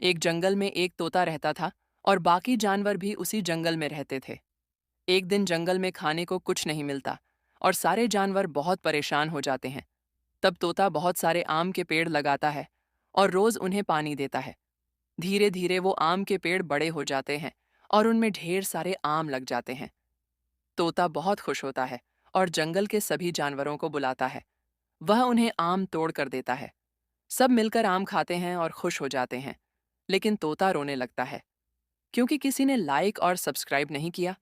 एक जंगल में एक तोता रहता था और बाकी जानवर भी उसी जंगल में रहते थे। एक दिन जंगल में खाने को कुछ नहीं मिलता और सारे जानवर बहुत परेशान हो जाते हैं। तब तोता बहुत सारे आम के पेड़ लगाता है और रोज उन्हें पानी देता है। धीरे धीरे वो आम के पेड़ बड़े हो जाते हैं और उनमें ढेर सारे आम लग जाते हैं। तोता बहुत खुश होता है और जंगल के सभी जानवरों को बुलाता है। वह उन्हें आम तोड़ कर देता है। सब मिलकर आम खाते हैं और खुश हो जाते हैं। लेकिन तोता रोने लगता है क्योंकि किसी ने लाइक और सब्सक्राइब नहीं किया।